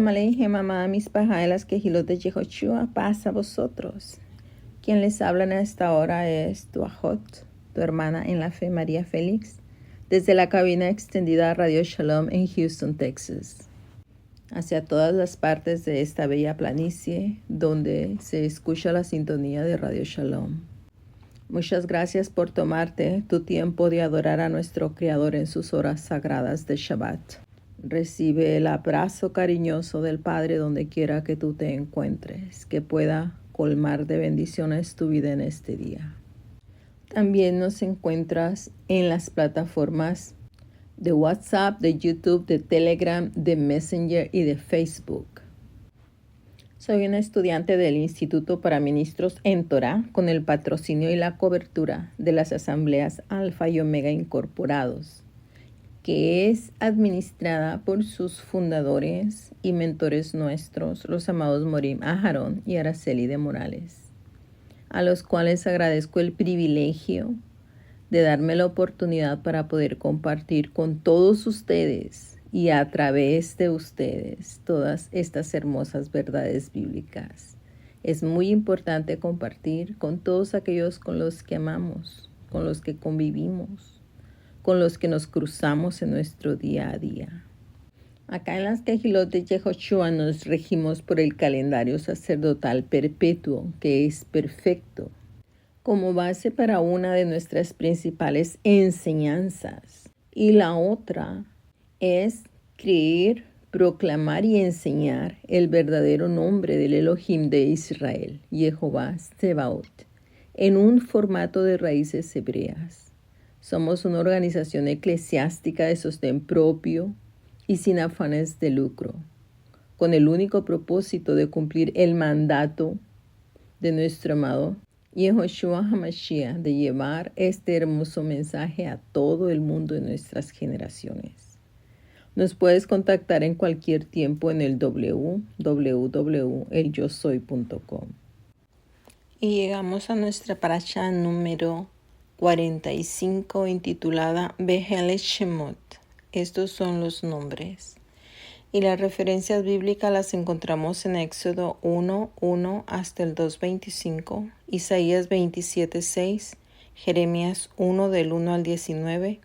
Shalom Aleichem, amada mis pajaelas, que Hilot de Yehoshua, paz a vosotros. Quien les habla en esta hora es tu ajot, tu hermana en la fe, María Félix, desde la cabina extendida Radio Shalom en Houston, Texas. Hacia todas las partes de esta bella planicie donde se escucha la sintonía de Radio Shalom. Muchas gracias por tomarte tu tiempo de adorar a nuestro Creador en sus horas sagradas de Shabbat. Recibe el abrazo cariñoso del Padre donde quiera que tú te encuentres, que pueda colmar de bendiciones tu vida en este día. También nos encuentras en las plataformas de WhatsApp, de YouTube, de Telegram, de Messenger y de Facebook. Soy una estudiante del Instituto para Ministros en Torah con el patrocinio y la cobertura de las asambleas Alfa y Omega Incorporados, que es administrada por sus fundadores y mentores nuestros, los amados Morim Aharon y Araceli de Morales, a los cuales agradezco el privilegio de darme la oportunidad para poder compartir con todos ustedes y a través de ustedes todas estas hermosas verdades bíblicas. Es muy importante compartir con todos aquellos con los que amamos, con los que convivimos, con los que nos cruzamos en nuestro día a día. Acá en las Kehilot de Yehoshua nos regimos por el calendario sacerdotal perpetuo, que es perfecto, como base para una de nuestras principales enseñanzas. Y la otra es creer, proclamar y enseñar el verdadero nombre del Elohim de Israel, Jehová Tsebaot, en un formato de raíces hebreas. Somos una organización eclesiástica de sostén propio y sin afanes de lucro, con el único propósito de cumplir el mandato de nuestro amado Yehoshua HaMashiach de llevar este hermoso mensaje a todo el mundo en nuestras generaciones. Nos puedes contactar en cualquier tiempo en el www.elyosoy.com. Y llegamos a nuestra parasha número 45, intitulada Behele Shemot. Estos son los nombres. Y las referencias bíblicas las encontramos en Éxodo 1:1 hasta el 2:25, Isaías 27:6, Jeremías 1 del 1 al 19,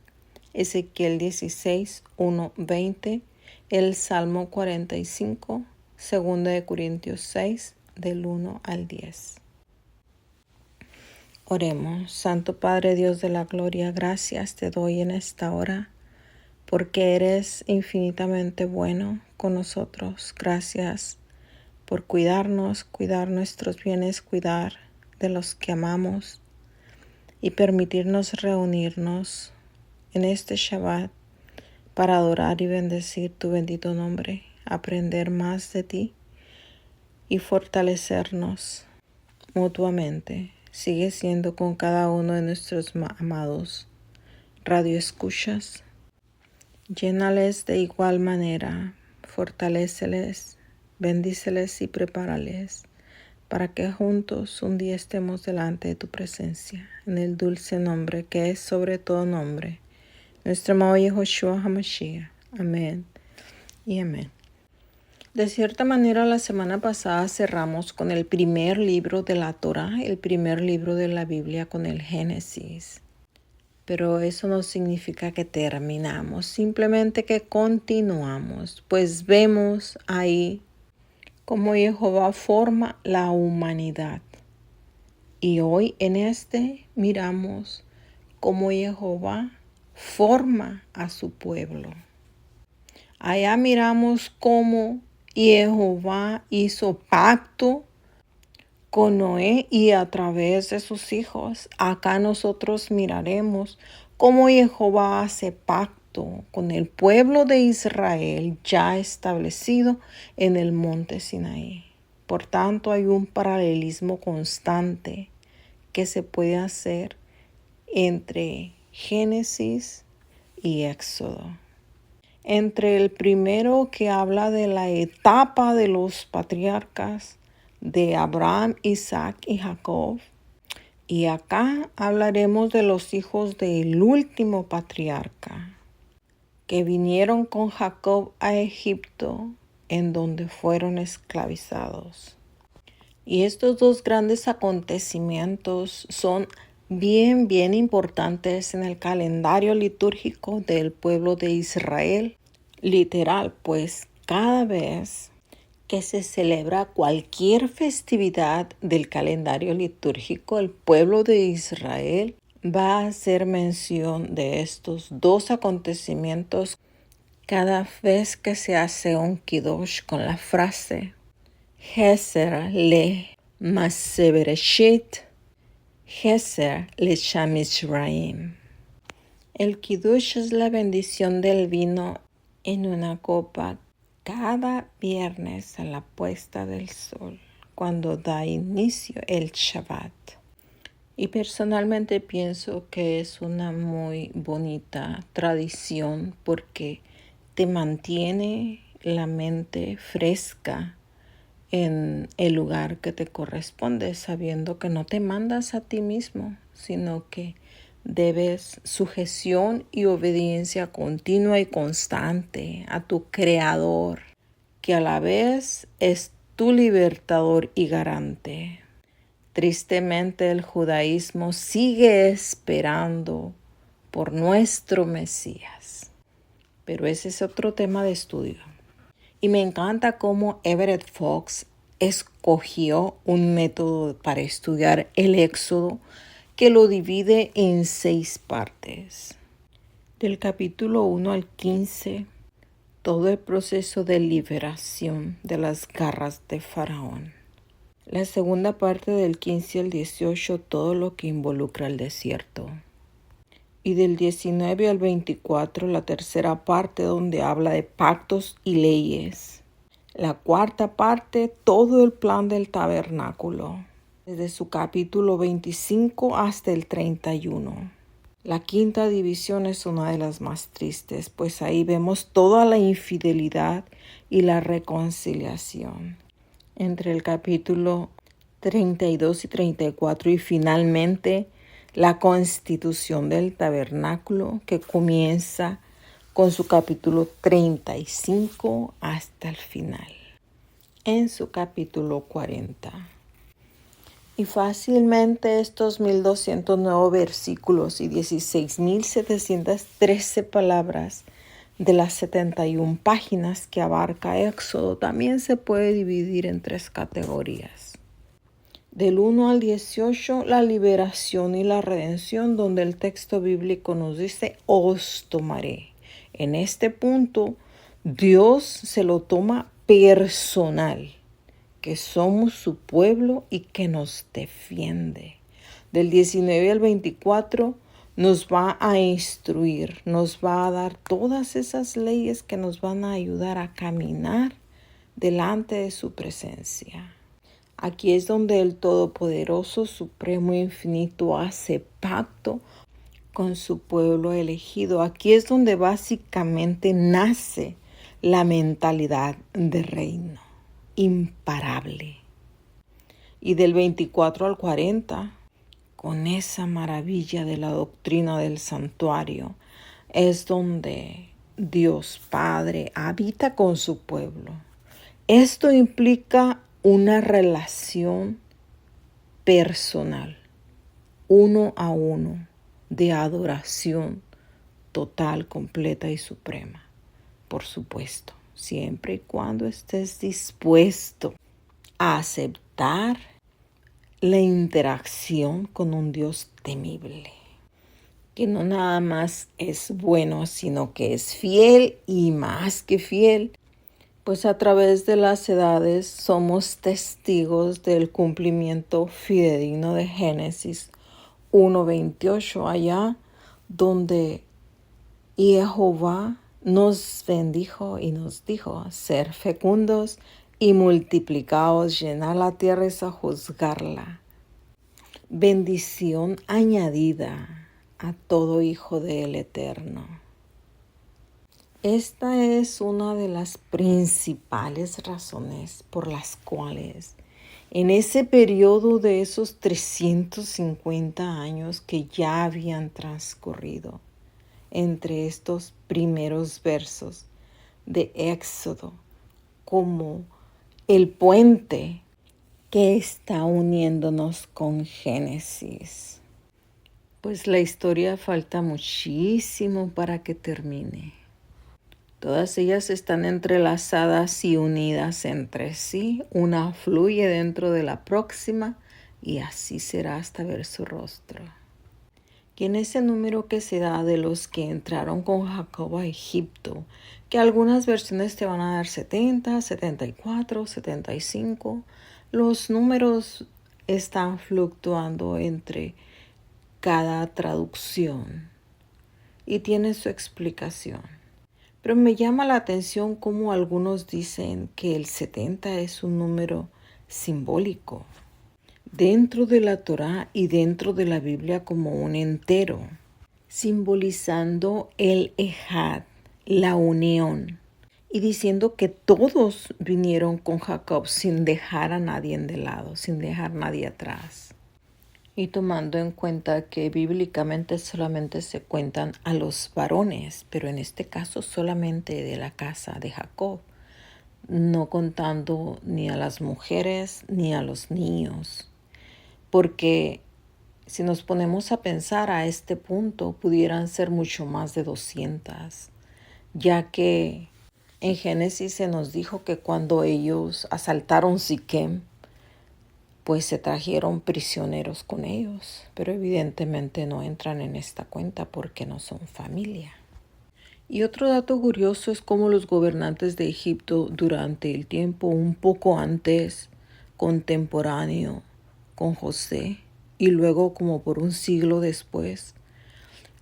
Ezequiel 16, 1-20, el Salmo 45, 2 de Corintios 6, del 1 al 10. Oremos. Santo Padre Dios de la gloria, gracias te doy en esta hora, porque eres infinitamente bueno con nosotros. Gracias por cuidarnos, cuidar nuestros bienes, cuidar de los que amamos y permitirnos reunirnos en este Shabbat para adorar y bendecir tu bendito nombre, aprender más de ti y fortalecernos mutuamente. Sigue siendo con cada uno de nuestros amados radioescuchas. Llénales de igual manera, fortaléceles, bendíceles y prepárales para que juntos un día estemos delante de tu presencia, en el dulce nombre que es sobre todo nombre, nuestro amado Yehoshua HaMashiach. Amén y amén. De cierta manera, la semana pasada cerramos con el primer libro de la Torah, el primer libro de la Biblia, con el Génesis. Pero eso no significa que terminamos, simplemente que continuamos, pues vemos ahí cómo Jehová forma la humanidad. Y hoy en miramos cómo Jehová forma a su pueblo. Allá miramos cómo Jehová hizo pacto con Noé y a través de sus hijos. Acá nosotros miraremos cómo Jehová hace pacto con el pueblo de Israel ya establecido en el monte Sinaí. Por tanto, hay un paralelismo constante que se puede hacer entre Génesis y Éxodo. Entre el primero, que habla de la etapa de los patriarcas de Abraham, Isaac y Jacob, y acá hablaremos de los hijos del último patriarca que vinieron con Jacob a Egipto en donde fueron esclavizados. Y estos dos grandes acontecimientos son bien importantes en el calendario litúrgico del pueblo de Israel. Literal, pues cada vez que se celebra cualquier festividad del calendario litúrgico, el pueblo de Israel va a hacer mención de estos dos acontecimientos cada vez que se hace un kiddush con la frase Heser le Maseh Bereshit, Heser le Shamishraim. El kiddush es la bendición del vino en una copa cada viernes a la puesta del sol, cuando da inicio el Shabbat. Y personalmente pienso que es una muy bonita tradición porque te mantiene la mente fresca en el lugar que te corresponde, sabiendo que no te mandas a ti mismo, sino que debes sujeción y obediencia continua y constante a tu Creador, que a la vez es tu libertador y garante. Tristemente el judaísmo sigue esperando por nuestro Mesías, pero ese es otro tema de estudio. Y me encanta cómo Everett Fox escogió un método para estudiar el Éxodo que lo divide en 6 partes. Del capítulo 1 al 15, todo el proceso de liberación de las garras de Faraón. La segunda parte del 15 al 18, todo lo que involucra el desierto. Y del 19 al 24, la tercera parte donde habla de pactos y leyes. La cuarta parte, todo el plan del tabernáculo, desde su capítulo 25 hasta el 31. La quinta división es una de las más tristes, pues ahí vemos toda la infidelidad y la reconciliación. Entre el capítulo 32 y 34 y finalmente la constitución del tabernáculo, que comienza con su capítulo 35 hasta el final, en su capítulo 40. Y fácilmente estos 1209 versículos y 16.713 palabras de las 71 páginas que abarca Éxodo también se puede dividir en 3 categorías. Del 1 al 18, la liberación y la redención, donde el texto bíblico nos dice, os tomaré. En este punto, Dios se lo toma personal, que somos su pueblo y que nos defiende. Del 19 al 24, nos va a instruir, nos va a dar todas esas leyes que nos van a ayudar a caminar delante de su presencia. Aquí es donde el Todopoderoso, Supremo, Infinito hace pacto con su pueblo elegido. Aquí es donde básicamente nace la mentalidad de reino, imparable. Y del 24 al 40, con esa maravilla de la doctrina del santuario, es donde Dios Padre habita con su pueblo. Esto implica una relación personal, uno a uno, de adoración total, completa y suprema. Por supuesto, siempre y cuando estés dispuesto a aceptar la interacción con un Dios temible, que no nada más es bueno, sino que es fiel y más que fiel. Pues a través de las edades somos testigos del cumplimiento fidedigno de Génesis 1:28, allá donde Jehová nos bendijo y nos dijo, ser fecundos y multiplicaos, llenar la tierra y sojuzgarla. Bendición añadida a todo hijo del Eterno. Esta es una de las principales razones por las cuales en ese periodo de esos 350 años que ya habían transcurrido entre estos primeros versos de Éxodo, como el puente que está uniéndonos con Génesis. Pues la historia falta muchísimo para que termine. Todas ellas están entrelazadas y unidas entre sí. Una fluye dentro de la próxima y así será hasta ver su rostro. Y en ese número que se da de los que entraron con Jacob a Egipto, que algunas versiones te van a dar 70, 74, 75, los números están fluctuando entre cada traducción y tiene su explicación. Pero me llama la atención cómo algunos dicen que el 70 es un número simbólico dentro de la Torá y dentro de la Biblia como un entero, simbolizando el Ejad, la unión, y diciendo que todos vinieron con Jacob sin dejar a nadie de lado, sin dejar a nadie atrás. Y tomando en cuenta que bíblicamente solamente se cuentan a los varones, pero en este caso solamente de la casa de Jacob, no contando ni a las mujeres ni a los niños. Porque si nos ponemos a pensar a este punto, pudieran ser mucho más de 200, ya que en Génesis se nos dijo que cuando ellos asaltaron Siquem, pues se trajeron prisioneros con ellos, pero evidentemente no entran en esta cuenta porque no son familia. Y otro dato curioso es cómo los gobernantes de Egipto durante el tiempo un poco antes, contemporáneo con José, y luego como por un siglo después,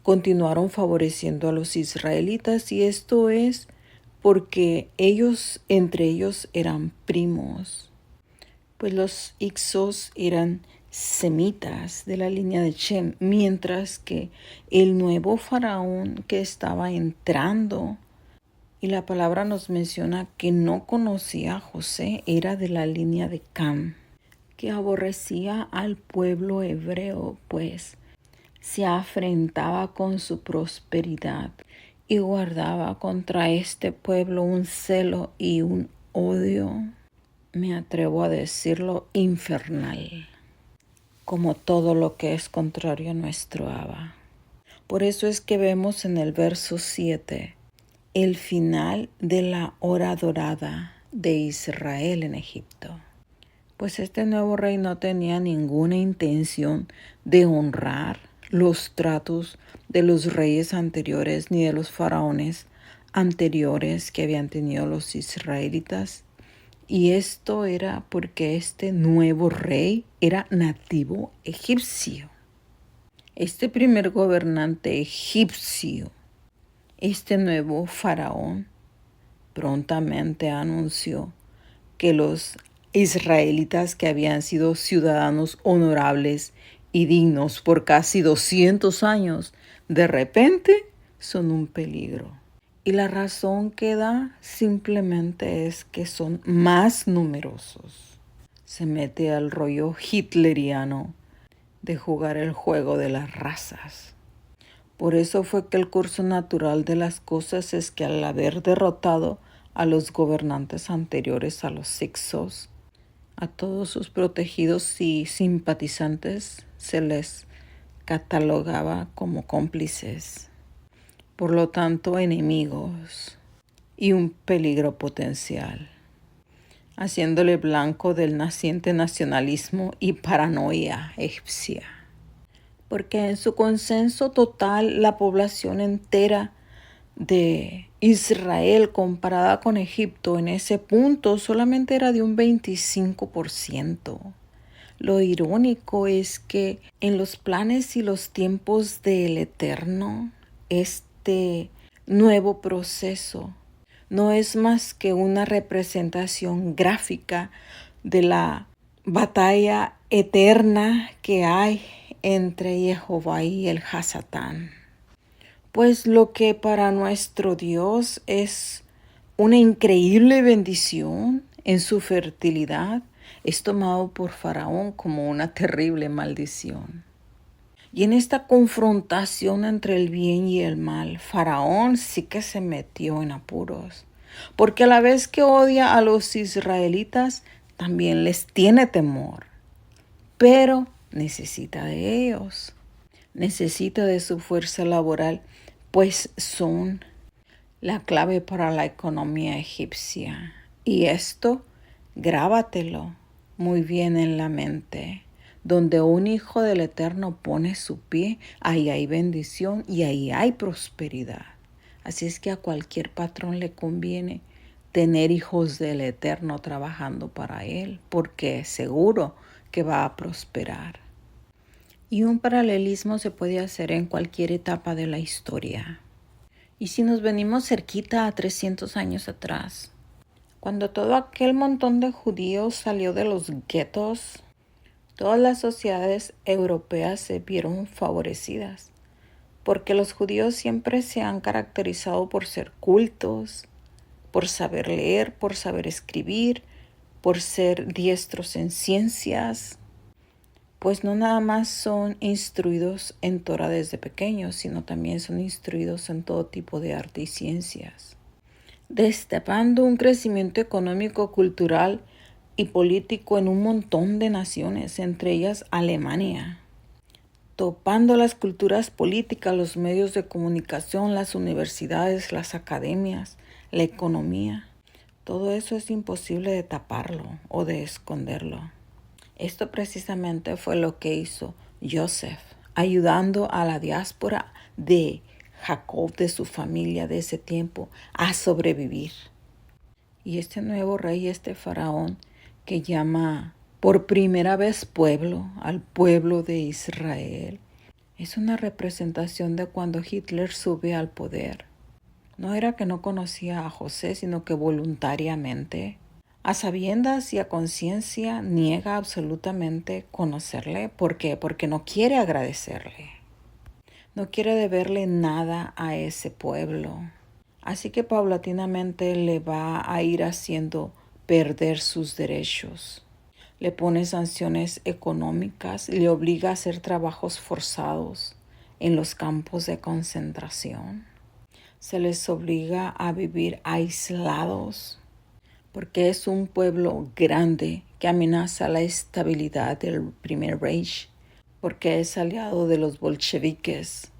continuaron favoreciendo a los israelitas, y esto es porque ellos, entre ellos, eran primos. Pues los Ixos eran semitas de la línea de Shem, mientras que el nuevo faraón que estaba entrando, y la palabra nos menciona que no conocía a José, era de la línea de Cam, que aborrecía al pueblo hebreo, pues se afrentaba con su prosperidad y guardaba contra este pueblo un celo y un odio, me atrevo a decirlo, infernal, como todo lo que es contrario a nuestro Abba. Por eso es que vemos en el verso 7 el final de la hora dorada de Israel en Egipto. Pues este nuevo rey no tenía ninguna intención de honrar los tratos de los reyes anteriores ni de los faraones anteriores que habían tenido los israelitas. Y esto era porque este nuevo rey era nativo egipcio. Este primer gobernante egipcio, este nuevo faraón, prontamente anunció que los israelitas que habían sido ciudadanos honorables y dignos por casi 200 años, de repente son un peligro. Y la razón que da simplemente es que son más numerosos. Se mete al rollo hitleriano de jugar el juego de las razas. Por eso fue que el curso natural de las cosas es que al haber derrotado a los gobernantes anteriores, a los Hyksos, a todos sus protegidos y simpatizantes, se les catalogaba como cómplices. Por lo tanto, enemigos y un peligro potencial, haciéndole blanco del naciente nacionalismo y paranoia egipcia. Porque en su consenso total, la población entera de Israel comparada con Egipto en ese punto solamente era de un 25%. Lo irónico es que en los planes y los tiempos del Eterno, este nuevo proceso no es más que una representación gráfica de la batalla eterna que hay entre Jehová y el Hasatán. Pues lo que para nuestro Dios es una increíble bendición en su fertilidad, es tomado por Faraón como una terrible maldición. Y en esta confrontación entre el bien y el mal, Faraón sí que se metió en apuros, porque a la vez que odia a los israelitas, también les tiene temor, pero necesita de ellos, necesita de su fuerza laboral, pues son la clave para la economía egipcia. Y esto, grábatelo muy bien en la mente. Donde un hijo del Eterno pone su pie, ahí hay bendición y ahí hay prosperidad. Así es que a cualquier patrón le conviene tener hijos del Eterno trabajando para él, porque seguro que va a prosperar. Y un paralelismo se puede hacer en cualquier etapa de la historia. Y si nos venimos cerquita a 300 años atrás, cuando todo aquel montón de judíos salió de los guetos, todas las sociedades europeas se vieron favorecidas, porque los judíos siempre se han caracterizado por ser cultos, por saber leer, por saber escribir, por ser diestros en ciencias, pues no nada más son instruidos en Torah desde pequeños, sino también son instruidos en todo tipo de arte y ciencias, destapando un crecimiento económico, cultural y político en un montón de naciones, entre ellas Alemania, topando las culturas políticas, los medios de comunicación, las universidades, las academias, la economía. Todo eso es imposible de taparlo o de esconderlo. Esto precisamente fue lo que hizo Joseph, ayudando a la diáspora de Jacob, de su familia de ese tiempo, a sobrevivir. Y este nuevo rey, este faraón, que llama por primera vez pueblo al pueblo de Israel, es una representación de cuando Hitler sube al poder. No era que no conocía a José, sino que voluntariamente, a sabiendas y a conciencia, niega absolutamente conocerle. ¿Por qué? Porque no quiere agradecerle. No quiere deberle nada a ese pueblo. Así que paulatinamente le va a ir haciendo perder sus derechos. Le pone sanciones económicas, le obliga a hacer trabajos forzados en los campos de concentración. Se les obliga a vivir aislados, porque es un pueblo grande que amenaza la estabilidad del Primer Reich, porque es aliado de los bolcheviques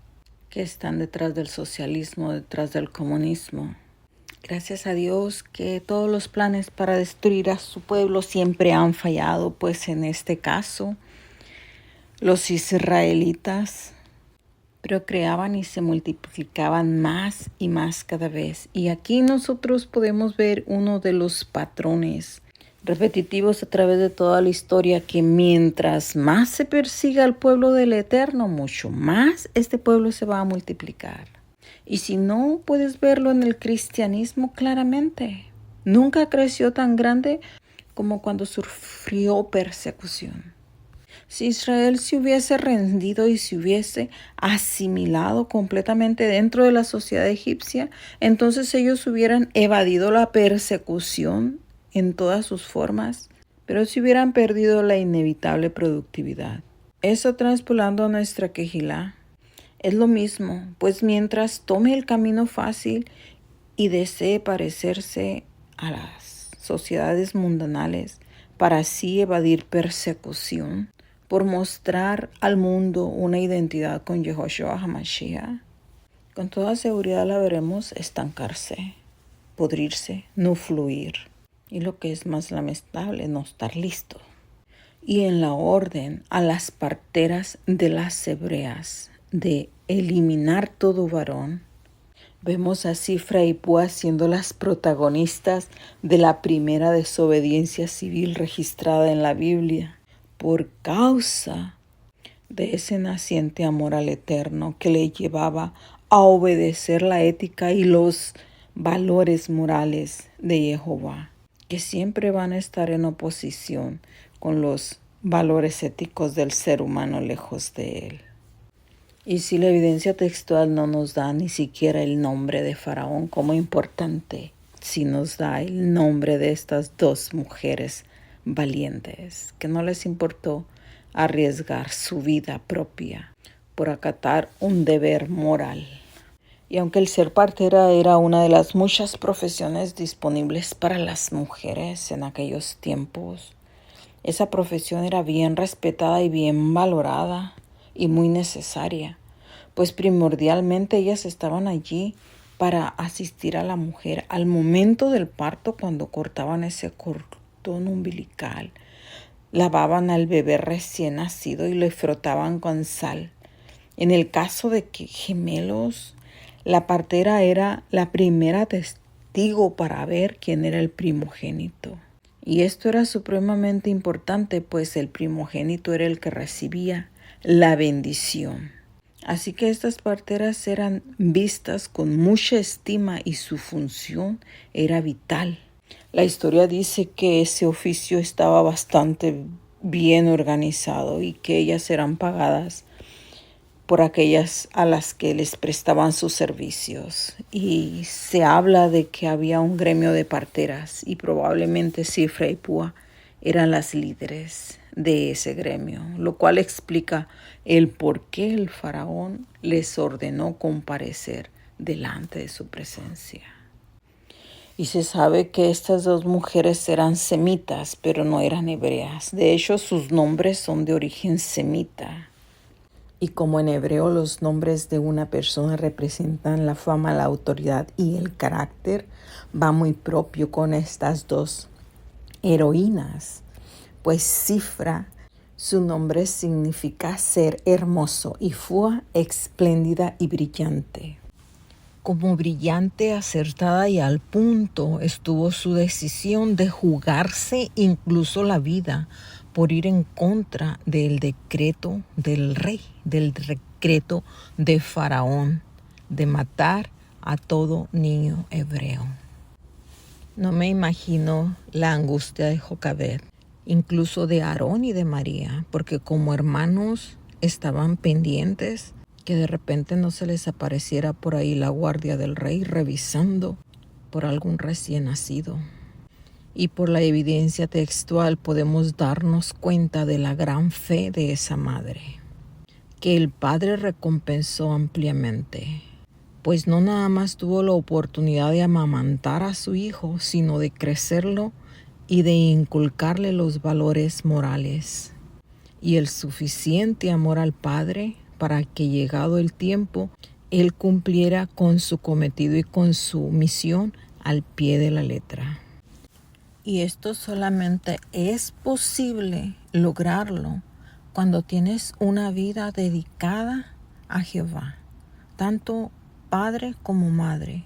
que están detrás del socialismo, detrás del comunismo. Gracias a Dios que todos los planes para destruir a su pueblo siempre han fallado, pues en este caso los israelitas procreaban y se multiplicaban más y más cada vez. Y aquí nosotros podemos ver uno de los patrones repetitivos a través de toda la historia, que mientras más se persiga al pueblo del Eterno, mucho más este pueblo se va a multiplicar. Y si no, puedes verlo en el cristianismo claramente. Nunca creció tan grande como cuando sufrió persecución. Si Israel se hubiese rendido y se hubiese asimilado completamente dentro de la sociedad egipcia, entonces ellos hubieran evadido la persecución en todas sus formas, pero se hubieran perdido la inevitable productividad. Eso, transpolando a nuestra quejilá, es lo mismo, pues mientras tome el camino fácil y desee parecerse a las sociedades mundanales para así evadir persecución, por mostrar al mundo una identidad con Yehoshua HaMashiach, con toda seguridad la veremos estancarse, podrirse, no fluir. Y lo que es más lamentable, no estar listo. Y en la orden a las parteras de las hebreas de eliminar todo varón, vemos a Sifra y Púa siendo las protagonistas de la primera desobediencia civil registrada en la Biblia, por causa de ese naciente amor al Eterno que le llevaba a obedecer la ética y los valores morales de Jehová, que siempre van a estar en oposición con los valores éticos del ser humano lejos de él. Y si la evidencia textual no nos da ni siquiera el nombre de Faraón como importante, sí nos da el nombre de estas dos mujeres valientes, que no les importó arriesgar su vida propia por acatar un deber moral. Y aunque el ser partera era una de las muchas profesiones disponibles para las mujeres en aquellos tiempos, esa profesión era bien respetada y bien valorada y muy necesaria, pues primordialmente ellas estaban allí para asistir a la mujer al momento del parto cuando cortaban ese cordón umbilical, lavaban al bebé recién nacido y le frotaban con sal. En el caso de que gemelos, la partera era la primera testigo para ver quién era el primogénito. Y esto era supremamente importante, pues el primogénito era el que recibía la bendición. Así que estas parteras eran vistas con mucha estima y su función era vital. La historia dice que ese oficio estaba bastante bien organizado y que ellas eran pagadas por aquellas a las que les prestaban sus servicios. Y se habla de que había un gremio de parteras y probablemente Cifra y Púa eran las líderes de ese gremio, lo cual explica el por qué el faraón les ordenó comparecer delante de su presencia. Y se sabe que estas dos mujeres eran semitas, pero no eran hebreas. De hecho, sus nombres son de origen semita. Y como en hebreo los nombres de una persona representan la fama, la autoridad y el carácter, va muy propio con estas dos heroínas. Pues Cifra, su nombre significa ser hermoso y Fua, espléndida y brillante. Como brillante, acertada y al punto estuvo su decisión de jugarse incluso la vida por ir en contra del decreto del rey, del decreto de Faraón, de matar a todo niño hebreo. No me imagino la angustia de Jocabed, incluso de Aarón y de María, porque como hermanos estaban pendientes que de repente no se les apareciera por ahí la guardia del rey revisando por algún recién nacido. Y por la evidencia textual podemos darnos cuenta de la gran fe de esa madre, que el padre recompensó ampliamente, pues no nada más tuvo la oportunidad de amamantar a su hijo, sino de crecerlo y de inculcarle los valores morales y el suficiente amor al padre para que llegado el tiempo, él cumpliera con su cometido y con su misión al pie de la letra. Y esto solamente es posible lograrlo cuando tienes una vida dedicada a Jehová, tanto padre como madre,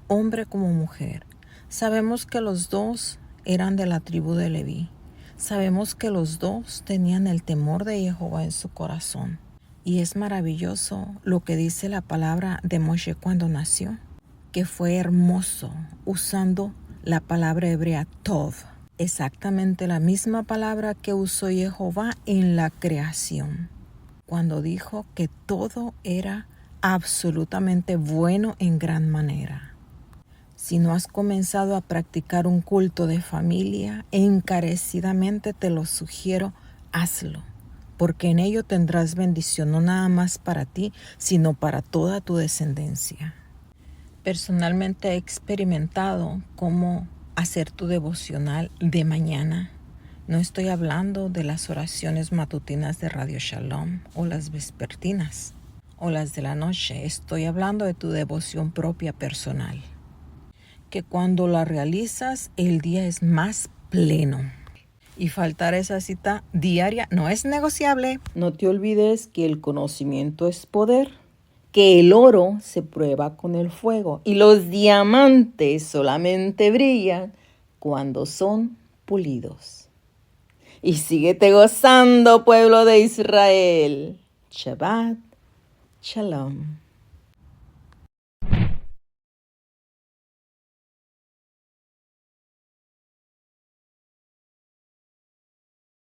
hombre como mujer. Sabemos que los dos eran de la tribu de Leví. Sabemos que los dos tenían el temor de Jehová en su corazón. Y es maravilloso lo que dice la palabra de Moshe cuando nació, que fue hermoso, usando la palabra hebrea tov, exactamente la misma palabra que usó Jehová en la creación, cuando dijo que todo era absolutamente bueno en gran manera. Si no has comenzado a practicar un culto de familia, encarecidamente te lo sugiero, hazlo, porque en ello tendrás bendición no nada más para ti, sino para toda tu descendencia. Personalmente he experimentado cómo hacer tu devocional de mañana. No estoy hablando de las oraciones matutinas de Radio Shalom o las vespertinas o las de la noche. Estoy hablando de tu devoción propia personal, que cuando la realizas el día es más pleno. Y faltar esa cita diaria no es negociable. No te olvides que el conocimiento es poder, que el oro se prueba con el fuego y los diamantes solamente brillan cuando son pulidos. Y síguete gozando, pueblo de Israel. Shabbat Shalom.